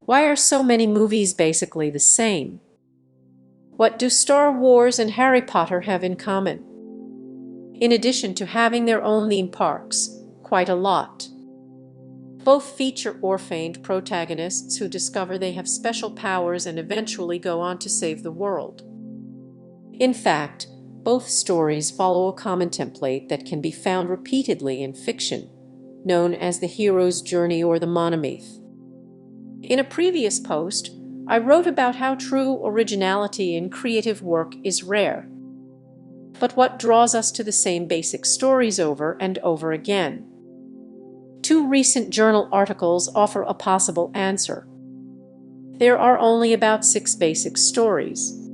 Why are so many movies basically the same? What do Star Wars and Harry Potter have in common? In addition to having their own theme parks, quite a lot. Both feature orphaned protagonists who discover they have special powers and eventually go on to save the world. In fact, both stories follow a common template that can be found repeatedly in fiction, known as the hero's journey or the monomyth. In a previous post, I wrote about how true originality in creative work is rare. But what draws us to the same basic stories over and over again? Two recent journal articles offer a possible answer. There are only about 6 basic stories.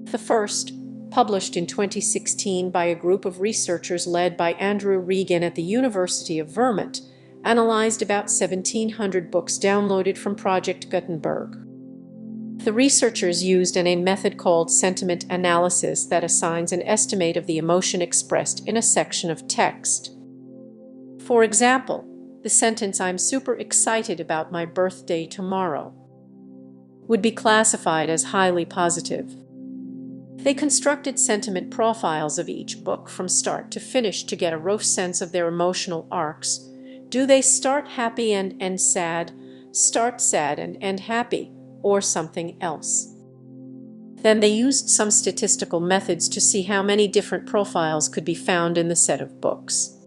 The first, published in 2016 by a group of researchers led by Andrew Regan at the University of Vermont, analyzed about 1,700 books downloaded from Project Gutenberg. The researchers used a method called sentiment analysis that assigns an estimate of the emotion expressed in a section of text. For example, the sentence "I'm super excited about my birthday tomorrow" would be classified as highly positive. They constructed sentiment profiles of each book from start to finish to get a rough sense of their emotional arcs. Do they start happy and end sad, start sad and end happy, or something else? Then they used some statistical methods to see how many different profiles could be found in the set of books.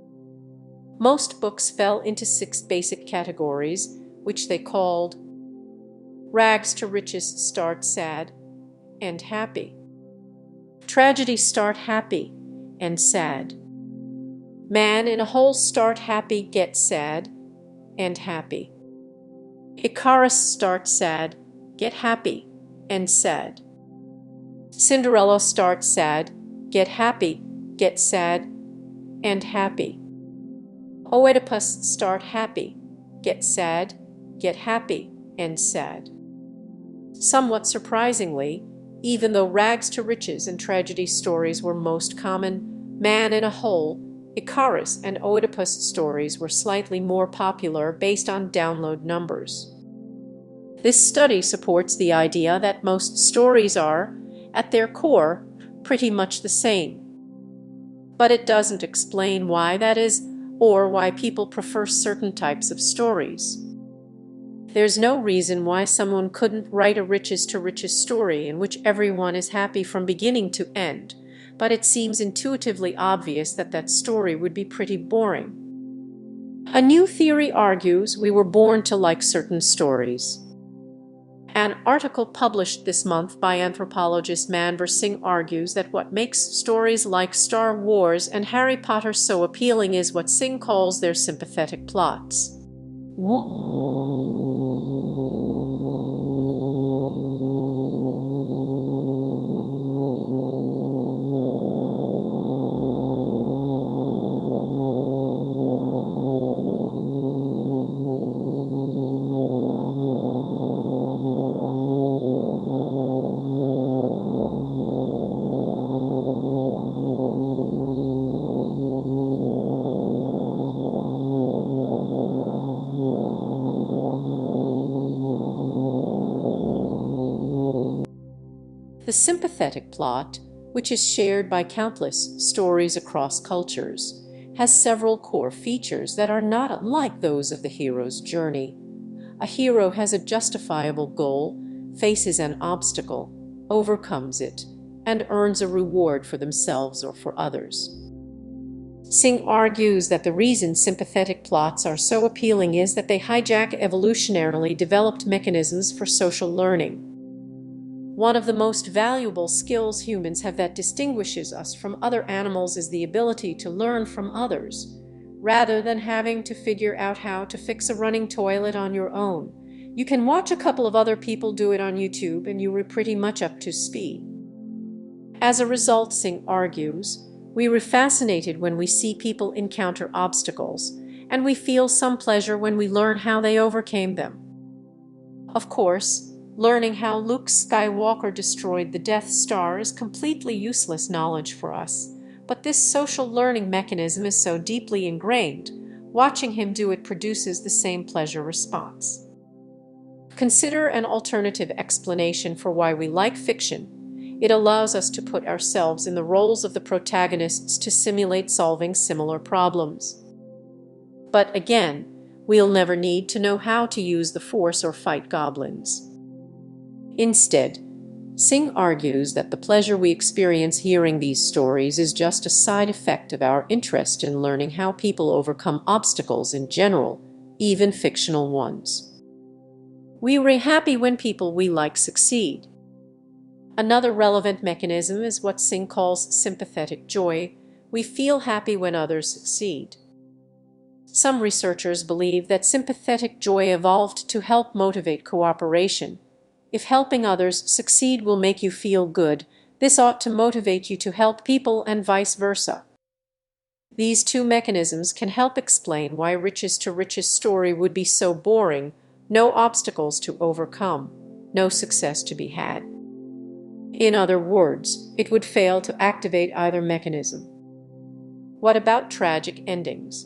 Most books fell into 6 basic categories, which they called rags to riches start sad, end happy. Tragedy start happy, end sad. Man in a hole start happy, get sad, end happy. Icarus start sad, get happy, end sad. Cinderella start sad, get happy, get sad, end happy. Oedipus start happy, get sad, get happy, end sad. Somewhat surprisingly, even though rags to riches and tragedy stories were most common, man in a hole, Icarus, and Oedipus stories were slightly more popular based on download numbers. This study supports the idea that most stories are, at their core, pretty much the same. But it doesn't explain why that is, or why people prefer certain types of stories. There's no reason why someone couldn't write a riches to riches story in which everyone is happy from beginning to end, but it seems intuitively obvious that that story would be pretty boring. A new theory argues we were born to like certain stories. An article published this month by anthropologist Manvar Singh argues that what makes stories like Star Wars and Harry Potter so appealing is what Singh calls their sympathetic plots. The sympathetic plot, which is shared by countless stories across cultures, has several core features that are not unlike those of the hero's journey. A hero has a justifiable goal, faces an obstacle, overcomes it, and earns a reward for themselves or for others. Singh argues that the reason sympathetic plots are so appealing is that they hijack evolutionarily developed mechanisms for social learning. One of the most valuable skills humans have that distinguishes us from other animals is the ability to learn from others, rather than having to figure out how to fix a running toilet on your own. You can watch a couple of other people do it on YouTube and you are pretty much up to speed. As a result, Singh argues, we are fascinated when we see people encounter obstacles, and we feel some pleasure when we learn how they overcame them. Of course, learning how Luke Skywalker destroyed the Death Star is completely useless knowledge for us, but this social learning mechanism is so deeply ingrained, watching him do it produces the same pleasure response. Consider an alternative explanation for why we like fiction. It allows us to put ourselves in the roles of the protagonists to simulate solving similar problems. But again, we'll never need to know how to use the Force or fight goblins. Instead, Singh argues that the pleasure we experience hearing these stories is just a side effect of our interest in learning how people overcome obstacles in general, even fictional ones. We are happy when people we like succeed. Another relevant mechanism is what Singh calls sympathetic joy. We feel happy when others succeed. Some researchers believe that sympathetic joy evolved to help motivate cooperation. If helping others succeed will make you feel good, this ought to motivate you to help people and vice versa. These two mechanisms can help explain why Riches to Riches story would be so boring, no obstacles to overcome, no success to be had. In other words, it would fail to activate either mechanism. What about tragic endings?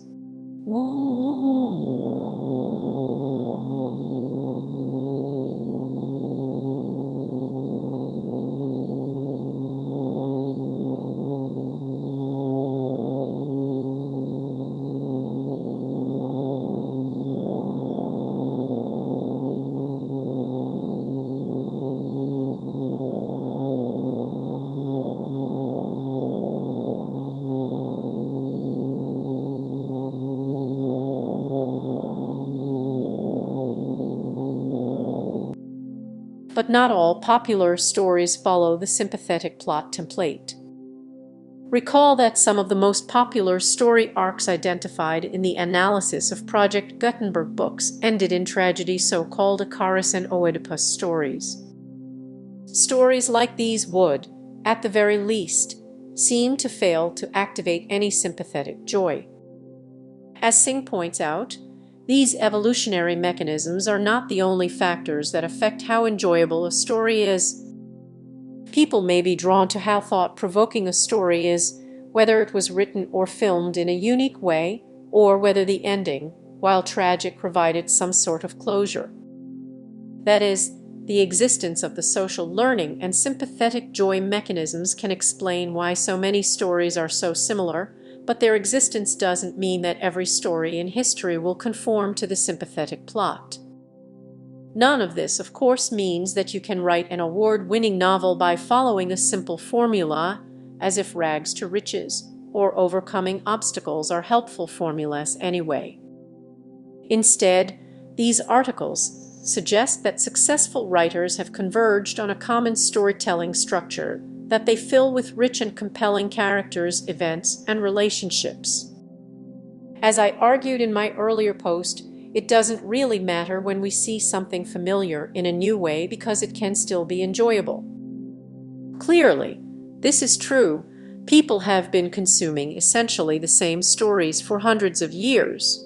But not all popular stories follow the sympathetic plot template. Recall that some of the most popular story arcs identified in the analysis of Project Gutenberg books ended in tragedy, so-called Icarus and Oedipus stories. Stories like these would, at the very least, seem to fail to activate any sympathetic joy. As Singh points out, these evolutionary mechanisms are not the only factors that affect how enjoyable a story is. People may be drawn to how thought-provoking a story is, whether it was written or filmed in a unique way, or whether the ending, while tragic, provided some sort of closure. That is, the existence of the social learning and sympathetic joy mechanisms can explain why so many stories are so similar, but their existence doesn't mean that every story in history will conform to the sympathetic plot. None of this, of course, means that you can write an award-winning novel by following a simple formula, as if rags to riches or overcoming obstacles are helpful formulas anyway. Instead, these articles suggest that successful writers have converged on a common storytelling structure that they fill with rich and compelling characters, events, and relationships. As I argued in my earlier post, it doesn't really matter when we see something familiar in a new way because it can still be enjoyable. Clearly, this is true. People have been consuming essentially the same stories for hundreds of years.